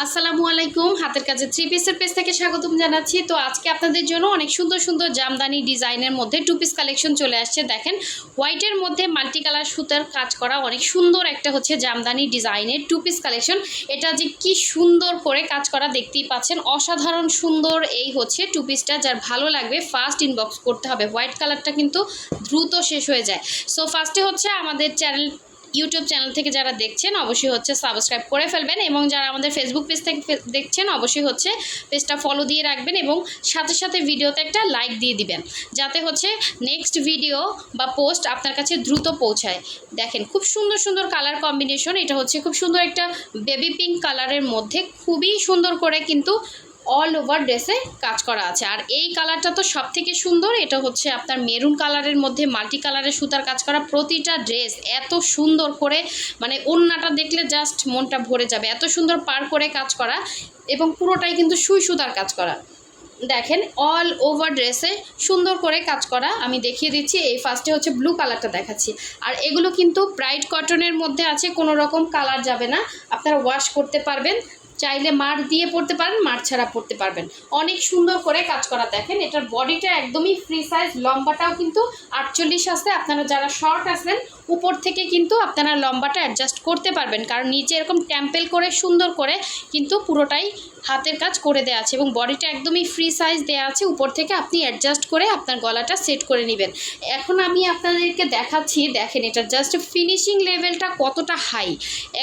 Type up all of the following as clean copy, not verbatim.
আসসালামু আলাইকুম, হাতের কাছে থ্রি পিসের পেজ থেকে স্বাগতম জানাচ্ছি। তো আজকে আপনাদের জন্য অনেক সুন্দর সুন্দর জামদানি ডিজাইনের মধ্যে টু পিস কালেকশন চলে আসছে। দেখেন, হোয়াইটের মধ্যে মাল্টি কালার সুতার কাজ করা অনেক সুন্দর একটা হচ্ছে জামদানি ডিজাইনের টু পিস কালেকশন। এটা যে কি সুন্দর করে কাজ করা দেখতেই পাচ্ছেন, অসাধারণ সুন্দর এই হচ্ছে টু পিসটা। যার ভালো লাগবে ফার্স্ট ইনবক্স করতে হবে। হোয়াইট কালারটা কিন্তু দ্রুত শেষ হয়ে যায়। সো ফার্স্টে হচ্ছে আমাদের ইউটিউব চ্যানেল থেকে যারা দেখছেন অবশ্যই হচ্ছে সাবস্ক্রাইব করে ফেলবেন, এবং যারা আমাদের ফেসবুক পেজ থেকে দেখছেন অবশ্যই হচ্ছে পেজটা ফলো দিয়ে রাখবেন, এবং সাথে সাথে ভিডিওতে একটা লাইক দিয়ে দিবেন, যাতে হচ্ছে নেক্সট ভিডিও বা পোস্ট আপনার কাছে দ্রুত পৌঁছায়। দেখেন, খুব সুন্দর সুন্দর কালার কম্বিনেশন। এটা হচ্ছে খুব সুন্দর একটা বেবি পিঙ্ক কালারের মধ্যে খুবই সুন্দর করে কিন্তু অল ওভার ড্রেসে কাজ করা আছে। আর এই কালারটা তো সব থেকে সুন্দর। এটা হচ্ছে আপনার মেরুন কালারের মধ্যে মাল্টি কালারের সুতার কাজ করা। প্রতিটা ড্রেস এত সুন্দর করে, মানে ওড়নাটা দেখলে জাস্ট মনটা ভরে যাবে, এত সুন্দর পার করে কাজ করা, এবং পুরোটাই কিন্তু সুই সুতার কাজ করা। দেখেন, অল ওভার ড্রেসে সুন্দর করে কাজ করা। আমি দেখিয়ে দিচ্ছি। এই ফার্স্টে হচ্ছে ব্লু কালারটা দেখাচ্ছি। আর এগুলো কিন্তু ব্রাইট কটনের মধ্যে আছে, কোনো রকম কালার যাবে না। আপনারা ওয়াশ করতে পারবেন, চাইলে মার দিয়ে পরতে পারেন, মার ছাড়া পরতে পারবেন। অনেক সুন্দর করে কাজ করা। দেখেন, এটার বডিটা একদমই ফ্রি সাইজ, লম্বাটাও কিন্তু 48 আছে। আপনারা যারা শর্ট আছেন উপর থেকে কিন্তু আপনারা লম্বাটা অ্যাডজাস্ট করতে পারবেন, কারণ নিচে এরকম ট্যাম্পেল করে সুন্দর করে কিন্তু পুরোটাই হাতের কাজ করে দেওয়া আছে, এবং বডিটা একদমই ফ্রি সাইজ দেওয়া আছে। উপর থেকে আপনি অ্যাডজাস্ট করে আপনার গলাটা সেট করে নেবেন। এখন আমি আপনাদেরকে দেখাচ্ছি। দেখেন, এটা জাস্ট ফিনিশিং লেভেলটা কতটা হাই,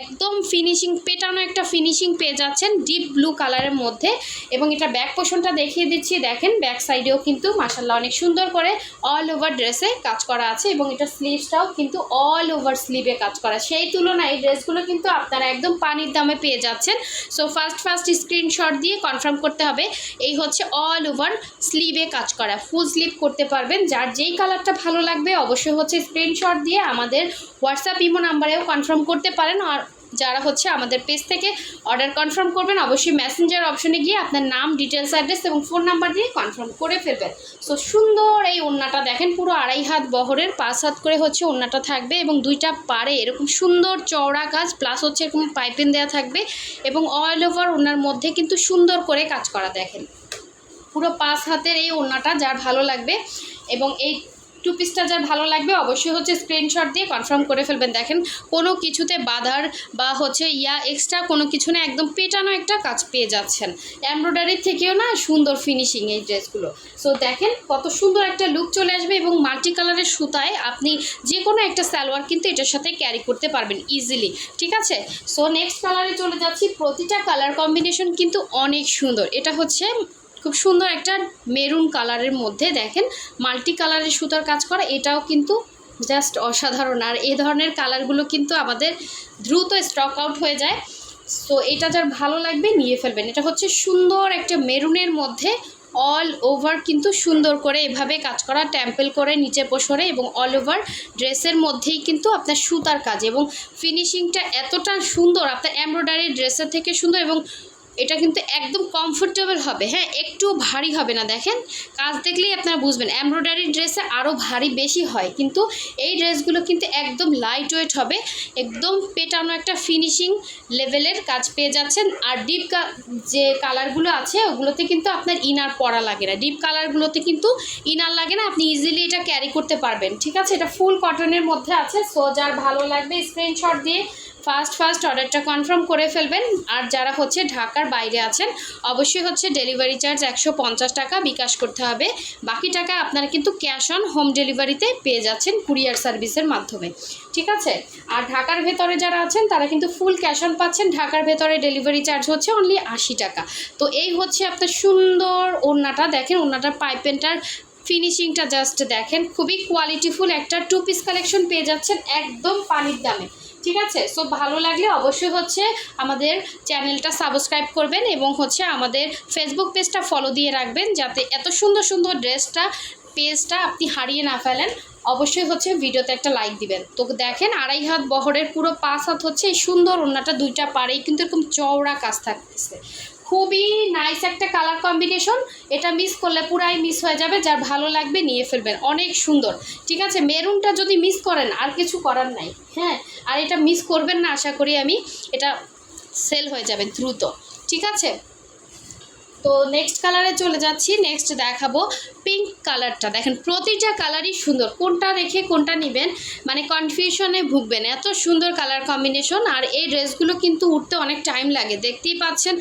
একদম ফিনিশিং পেটানো একটা ফিনিশিং পেয়ে যাচ্ছেন ডিপ ব্লু কালারের মধ্যে। এবং এটা ব্যাক পোর্শনটা দেখিয়ে দিচ্ছি। দেখেন, ব্যাক সাইডেও কিন্তু মাশাআল্লাহ অনেক সুন্দর করে অল ওভার ড্রেসে কাজ করা আছে, এবং এটা স্লিভসটাও কিন্তু অল ওভার স্লিভে কাজ করা। সেই তুলনায় এই ড্রেসগুলো কিন্তু আপনারা একদম পানির দামে পেয়ে যাচ্ছেন। সো ফার্স্ট স্ক্রিনশট দিয়ে কনফার্ম করতে হবে। এই হচ্ছে অল ওভার স্লিভে কাজ করা, ফুল স্লিভ করতে পারবেন। যার যেই কালারটা ভালো লাগবে অবশ্যই হচ্ছে স্ক্রিনশট দিয়ে আমাদের হোয়াটসঅ্যাপ ইমো নাম্বারেও কনফার্ম করতে পারেন। আর যারা হচ্ছে আমাদের পেজ থেকে অর্ডার কনফার্ম করবেন অবশ্যই মেসেঞ্জার অপশনে গিয়ে আপনার নাম, ডিটেলস, অ্যাড্রেস এবং ফোন নাম্বার দিয়ে কনফার্ম করে ফেলবেন। সো সুন্দর এই ওড়নাটা দেখেন, পুরো 2.5 হাত বহরের, 5 হাত করে হচ্ছে ওড়নাটা থাকবে, এবং দুইটা পাড়ে এরকম সুন্দর চওড়া কাজ, প্লাস হচ্ছে এরকম পাইপিং দেওয়া থাকবে, এবং অল ওভার ওড়নার মধ্যে কিন্তু সুন্দর করে কাজ করা। দেখেন, পুরো 5 হাতের এই ওড়নাটা যার ভালো লাগবে, এবং এই টু পিসটা যার ভালো লাগবে অবশ্যই হচ্ছে স্ক্রিনশট দিয়ে কনফার্ম করে ফেলবেন। দেখেন, কোনো কিছুতে বাধার বা হচ্ছে এক্সট্রা কোনো কিছু না, একদম পেটানো একটা কাজ পেয়ে যাচ্ছেন। এমব্রয়ডারির থেকেও না সুন্দর ফিনিশিং এই ড্রেসগুলো। সো দেখেন কত সুন্দর একটা লুক চলে আসবে, এবং মাল্টি কালারের সুতায় আপনি যে কোনো একটা সালোয়ার কিন্তু এটার সাথে ক্যারি করতে পারবেন ইজিলি। ঠিক আছে, সো নেক্সট কালারে চলে যাচ্ছি। প্রতিটা কালার কম্বিনেশন কিন্তু অনেক সুন্দর। এটা হচ্ছে খুব সুন্দর একটা মেরুন কালারের মধ্যে দেখেন মাল্টি কালারের সুতার কাজ করা। এটাও কিন্তু জাস্ট অসাধারণ। আর এই ধরনের কালারগুলো কিন্তু আমাদের দ্রুত স্টক আউট হয়ে যায়। সো এটা যার ভালো লাগবে নিয়ে ফেলবেন। এটা হচ্ছে সুন্দর একটা মেরুনের মধ্যে অল ওভার কিন্তু সুন্দর করে এভাবে কাজ করা, ট্যাম্পেল করে নিচে পোশরে, এবং অল ওভার ড্রেসের মধ্যেই কিন্তু আপনার সুতার কাজ, এবং ফিনিশিংটা এতটা সুন্দর, আপনার এমব্রয়ডারি ড্রেসের থেকে সুন্দর, এবং এটা কিন্তু একদম কমফোর্টেবল হবে। হ্যাঁ, একটু ভারী হবে না। দেখেন, কাজ দেখলেই আপনারা বুঝবেন এমব্রয়ডারি ড্রেসে আরও ভারী বেশি হয়, কিন্তু এই ড্রেসগুলো কিন্তু একদম লাইট ওয়েট হবে, একদম পেটানো একটা ফিনিশিং লেভেলের কাজ পেয়ে যাচ্ছেন। আর ডিপ যে কালারগুলো আছে ওগুলোতে কিন্তু আপনার ইনার পরা লাগে না। ডিপ কালারগুলোতে কিন্তু ইনার লাগে না, আপনি ইজিলি এটা ক্যারি করতে পারবেন। ঠিক আছে, এটা ফুল কটনের মধ্যে আছে। সো যার ভালো লাগবে স্ক্রিনশট দিয়ে ফার্স্ট অর্ডারটা কনফার্ম করে ফেলবেন। আর যারা হচ্ছে ঢাকার বাইরে আছেন অবশ্যই হচ্ছে ডেলিভারি চার্জ 150 টাকা বিকাশ করতে হবে। বাকি টাকা আপনারা কিন্তু ক্যাশ অন হোম ডেলিভারিতে পেয়ে যাচ্ছেন কুরিয়ার সার্ভিসের মাধ্যমে। ঠিক আছে, আর ঢাকার ভেতরে যারা আছেন তারা কিন্তু ফুল ক্যাশ অন পাচ্ছেন। ঢাকার ভেতরে ডেলিভারি চার্জ হচ্ছে অনলি 80 টাকা। তো এই হচ্ছে আপনার সুন্দর ওড়নাটা। দেখেন, ওড়নাটার পাইপেনটার ফিনিশিংটা জাস্ট দেখেন, খুবই কোয়ালিটিফুল একটা টু পিস কালেকশন পেয়ে যাচ্ছেন একদম পানির দামে। ঠিক আছে, সো ভালো লাগলে অবশ্যই হচ্ছে আমাদের চ্যানেলটা সাবস্ক্রাইব করবেন, এবং হচ্ছে আমাদের ফেসবুক পেজটা ফলো দিয়ে রাখবেন, যাতে এত সুন্দর সুন্দর পেজটা আপনি হারিয়ে না ফেলেন। অবশ্যই হচ্ছে ভিডিওতে একটা লাইক দিবেন। তো দেখেন, 2.5 হাত বহরের পুরো 5 হাত হচ্ছে এই সুন্দর ওড়নাটা, দুইটা পাড়েই কিন্তু এরকম চওড়া কাজ থাকতেছে। খুবই নাইস একটা কালার কম্বিনেশন। এটা মিস করলে পুরাই মিস হয়ে যাবে। যার ভালো লাগবে নিয়ে ফেলবেন, অনেক সুন্দর। ঠিক আছে, মেরুনটা যদি মিস করেন আর কিছু করার নাই। হ্যাঁ, আর এটা মিস করবেন না, আশা করি আমি। এটা সেল হয়ে যাবে দ্রুত। ঠিক আছে। তো নেক্সট কালারে চলে যাচ্ছি। নেক্সট দেখাবো পিঙ্ক কালারটা। দেখেন প্রতিটা কালারই সুন্দর, কোনটা রেখে কোনটা নেবেন মানে কনফিউশনে ভুগবেন, এত সুন্দর কালার কম্বিনেশন। আর এই ড্রেসগুলো কিন্তু উঠতে অনেক টাইম লাগে, দেখতেই পাচ্ছেন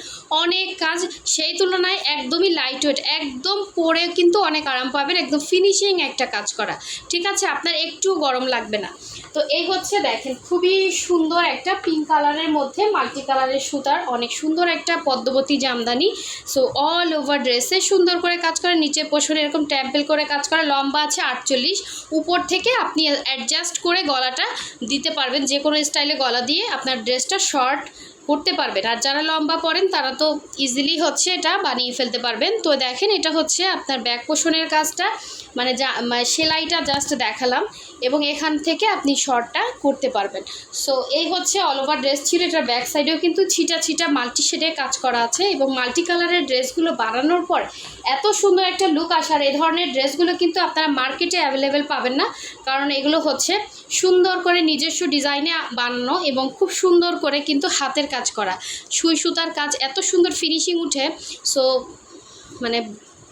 অনেক কাজ, সেই তুলনায় একদমই লাইট ওয়েট, একদম পরে কিন্তু অনেক আরাম পাবেন, একদম ফিনিশিং একটা কাজ করা, ঠিক আছে, আপনার একটু গরম লাগবে না। তো এই হচ্ছে দেখেন খুবই সুন্দর একটা পিঙ্ক কালারের মধ্যে মাল্টি কালারের সুতার অনেক সুন্দর একটা Padmabati Jamdani. So all over ড্রেসে সুন্দর করে কাজ করে, নিচে পোষণে এরকম টেম্পেল করে কাজ করা, লম্বা আছে 48, উপর থেকে আপনি অ্যাডজাস্ট করে গলাটা দিতে পারবেন, যে কোনো স্টাইলে গলা দিয়ে আপনার ড্রেসটা শর্ট করতে পারবেন। আর যারা লম্বা পরেন তারা তো ইজিলি হচ্ছে এটা বানিয়ে ফেলতে পারবেন। তো দেখেন এটা হচ্ছে আপনার ব্যাক পোষণের কাজটা, মানে সেলাইটা জাস্ট দেখালাম, এবং এখান থেকে আপনি শর্টটা করতে পারবেন। সো এই হচ্ছে অল ওভার ড্রেস ছিল। এটা ব্যাক সাইডেও কিন্তু ছিটা ছিটা মাল্টি শেডের কাজ করা আছে, এবং মাল্টি কালারের ড্রেসগুলো বানানোর পর এত সুন্দর একটা লুক আসার, এই ধরনের ড্রেসগুলো কিন্তু আপনারা মার্কেটে অ্যাভেলেবেল পাবেন না, কারণ এগুলো হচ্ছে সুন্দর করে নিজস্ব ডিজাইনে বানানো এবং খুব সুন্দর করে কিন্তু হাতের কাজ করা, সুই সুতার কাজ, এত সুন্দর ফিনিশিং উঠে। সো মানে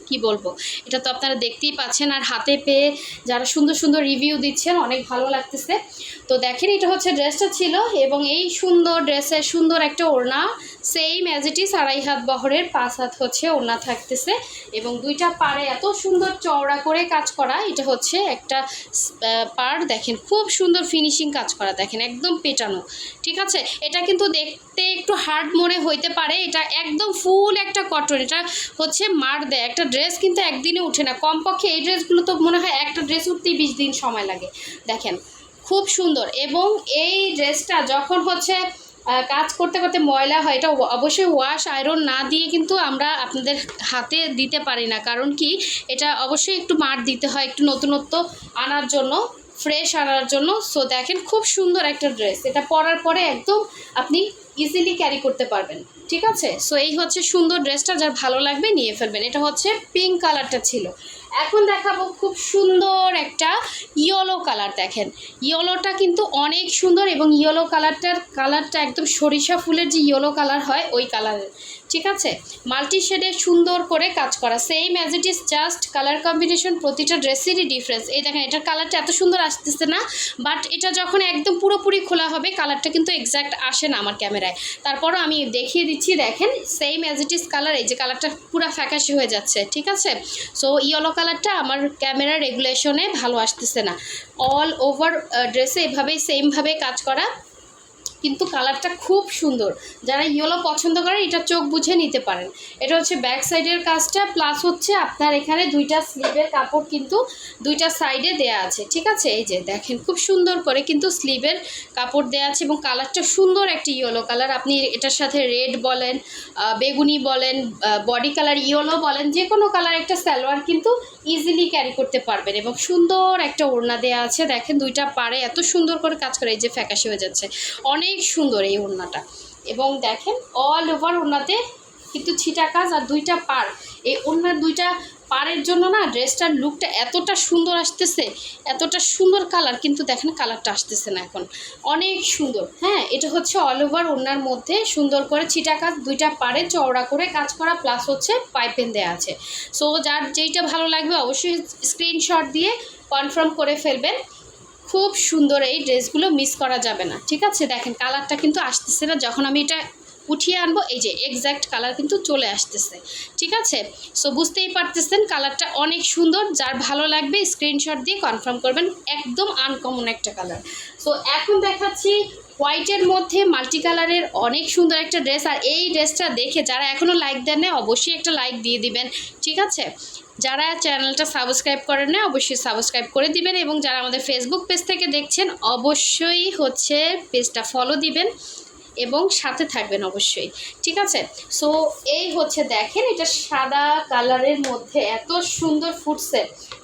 কি বলবো, এটা তো আপনারা দেখতেই পাচ্ছেন, আর হাতে পেয়ে যারা সুন্দর সুন্দর রিভিউ দিচ্ছেন অনেক ভালো লাগতেছে। তো দেখেন এটা হচ্ছে ড্রেসটা ছিল, এবং এই সুন্দর ড্রেসের সুন্দর একটা ওড়না, সেম অ্যাজ ইট ইজ 2.5 হাত বহরের, 5 হাত হচ্ছে ওড়না থাকতেছে, এবং দুইটা পাড়ে এত সুন্দর চওড়া করে কাজ করা। এটা হচ্ছে একটা পাড়, দেখেন খুব সুন্দর ফিনিশিং কাজ করা, দেখেন একদম পেটানো, ঠিক আছে। এটা কিন্তু দেখতে একটু হার্ড মনে হইতে পারে, এটা একদম ফুল একটা কটন, এটা হচ্ছে মার দেয়। একটা ড্রেস কিন্তু একদিনে উঠে না, কমপক্ষে এই ড্রেসগুলো তো মনে হয় একটা ড্রেস উঠতেই 20 দিন সময় লাগে। দেখেন খুব সুন্দর, এবং এই ড্রেসটা যখন হচ্ছে কাজ করতে করতে ময়লা হয়, এটা অবশ্যই ওয়াশ আয়রন না দিয়ে কিন্তু আমরা আপনাদের হাতে দিতে পারি না, কারণ কি এটা অবশ্যই একটু মার দিতে হয়, একটু নতুনত্ব আনার জন্য, ফ্রেশ আনার জন্য। সো দেখেন খুব সুন্দর একটা ড্রেস, এটা পরার পরে একদম আপনি ইজিলি ক্যারি করতে পারবেন, ঠিক আছে। সো এই হচ্ছে সুন্দর ড্রেসটা, যার ভালো লাগবে নিয়ে ফেলবেন। এটা হচ্ছে পিঙ্ক কালারটা ছিল। এখন দেখাবো খুব সুন্দর একটা ইয়েলো কালার। দেখেন ইয়েলোটা কিন্তু অনেক সুন্দর, এবং ইয়েলো কালারটা একদম সরিষা ফুলের যে ইয়েলো কালার হয় ওই কালারের, ঠিক আছে। মাল্টি শেডে সুন্দর করে কাজ করা, same as it is, just colour combination প্রতিটা ড্রেসেরই ডিফারেন্স। এই দেখেন এটার কালারটা এত সুন্দর আসতেছে না, বাট এটা যখন একদম পুরোপুরি খোলা হবে কালারটা কিন্তু এক্স্যাক্ট আসে না আমার ক্যামেরায়, তারপরও আমি দেখিয়ে দিচ্ছি। দেখেন same as it is colour, এই যে কালারটা পুরো ফ্যাকাশে হয়ে যাচ্ছে, ঠিক আছে। সো ইয়েলো কালারটা আমার ক্যামেরার রেগুলেশনে ভালো আসতেছে না। অল ওভার ড্রেসে এভাবেই সেমভাবে কাজ করা, কিন্তু কালারটা খুব সুন্দর, যারা ইয়েলো পছন্দ করেন এটা চোখ বুঝে নিতে পারেন। এটা হচ্ছে ব্যাক সাইডের কাজটা, প্লাস হচ্ছে আপনার এখানে দুইটা স্লিভের কাপড় কিন্তু দুইটা সাইডে দেয়া আছে, ঠিক আছে। এই যে দেখেন খুব সুন্দর করে কিন্তু স্লিভের কাপড় দেয়া আছে, এবং কালারটা সুন্দর একটি ইয়েলো কালার। আপনি এটার সাথে রেড বলেন, বেগুনি বলেন, বডি কালার ইয়েলো বলেন, যে কোনো কালার একটা সালোয়ার কিন্তু ইজিলি ক্যারি করতে পারবেন, এবং সুন্দর একটা ওড়না দেওয়া আছে। দেখেন দুইটা পাড়ে এত সুন্দর করে কাজ করে, এই যে ফ্যাকাশে হয়ে যাচ্ছে, অনেক সুন্দর এই ওড়নাটা। এবং দেখেন অল ওভার ওড়নাতে কিন্তু ছিটা কাজ, আর দুইটা পাড়, এই ওড়নার দুইটা পাড়ের জন্য না ড্রেসটার লুকটা এতটা সুন্দর আসতেছে, এতটা সুন্দর কালার, কিন্তু দেখেন কালারটা আসতেছে না এখন, অনেক সুন্দর। হ্যাঁ, এটা হচ্ছে অল ওভার ওড়নার মধ্যে সুন্দর করে ছিটা কাজ, দুইটা পাড়ে চওড়া করে কাজ করা, প্লাস হচ্ছে পাইপেন দেওয়া আছে। সো যার যেইটা ভালো লাগবে অবশ্যই স্ক্রিনশট দিয়ে কনফার্ম করে ফেলবেন। খুব সুন্দর এই ড্রেসগুলো, মিস করা যাবে না, ঠিক আছে। দেখেন কালারটা কিন্তু আসতেছে না, যখন আমি এটা উঠিয়ে আনবো এই যে এক্স্যাক্ট কালার কিন্তু চলে আসতেছে, ঠিক আছে। সো বুঝতেই পারতেছেন কালারটা অনেক সুন্দর, যার ভালো লাগবে স্ক্রিনশট দিয়ে কনফার্ম করবেন, একদম আনকমন একটা কালার। সো এখন দেখাচ্ছি হোয়াইটের মধ্যে মাল্টি কালারের অনেক সুন্দর একটা ড্রেস। আর এই ড্রেসটা দেখে যারা এখনও লাইক দেন না অবশ্যই একটা লাইক দিয়ে দিবেন, ঠিক আছে। যারা চ্যানেলটা সাবস্ক্রাইব করেন না অবশ্যই সাবস্ক্রাইব করে দিবেন, এবং যারা আমাদের ফেসবুক পেজ থেকে দেখছেন অবশ্যই হচ্ছে পেজটা ফলো দিবেন এবং সাথে থাকবেন অবশ্যই, ঠিক আছে। সো এই হচ্ছে দেখেন এটা সাদা কালারের মধ্যে এত সুন্দর ফুটছে,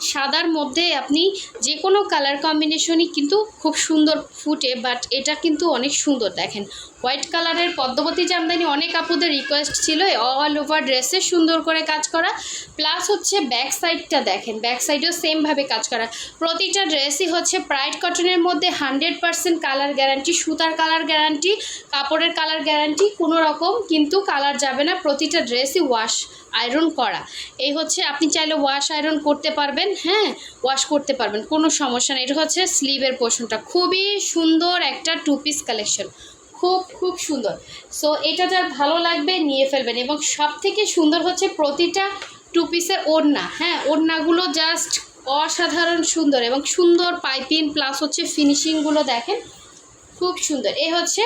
সাদার মধ্যে আপনি যে কোনো কালার কম্বিনেশনই কিন্তু খুব সুন্দর ফুটে, বাট এটা কিন্তু অনেক সুন্দর। দেখেন হোয়াইট কালারের পদ্মবতী জামদানি অনেক আপুদের রিকোয়েস্ট ছিল অল ওভার ড্রেসে সুন্দর করে কাজ করা, প্লাস হচ্ছে ব্যাক সাইডটা দেখেন, ব্যাক সাইডেও সেমভাবে কাজ করা। প্রতিটা ড্রেসই হচ্ছে প্রাইড কটনের মধ্যে 100% কালার গ্যারান্টি, সুতার কালার গ্যারান্টি, কাপড়ের কালার গ্যারান্টি, কোনো রকম কিন্তু কালার যাবে না। প্রতিটা ড্রেসই ওয়াশ আয়রন করা। এই হচ্ছে আপনি চাইলে ওয়াশ আয়রন করতে পারবেন, হ্যাঁ ওয়াশ করতে পারবেন, কোনো সমস্যা নেই। এটা হচ্ছে স্লিভের পোর্শনটা, খুবই সুন্দর একটা 2 পিস কালেকশন, খুব সুন্দর। সো এটা যার ভালো লাগবে নিয়ে ফেলবেন। এবং সব থেকে সুন্দর হচ্ছে প্রতিটা 2 পিসের ওড়না, হ্যাঁ ওড়নাগুলো জাস্ট অসাধারণ সুন্দর এবং সুন্দর পাইপিং প্লাস হচ্ছে ফিনিশিংগুলো দেখেন খুব সুন্দর। এই হচ্ছে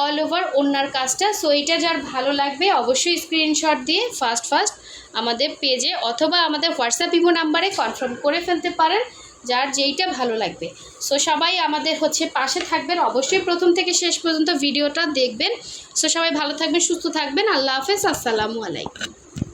অল ওভার ওড়নার কাজটা। সো এটা যার ভালো লাগবে অবশ্যই স্ক্রিনশট দিয়ে ফার্স্ট আমাদের পেজে অথবা আমাদের হোয়াটসঅ্যাপ ইমো নাম্বারে কনফার্ম করে ফেলতে পারেন যার যেইটা ভালো লাগবে। সো সবাই আমাদের হচ্ছে পাশে থাকবেন, অবশ্যই প্রথম থেকে শেষ পর্যন্ত ভিডিওটা দেখবেন। সো সবাই ভালো থাকবেন, সুস্থ থাকবেন, আল্লাহ হাফেজ, আসসালামু আলাইকুম।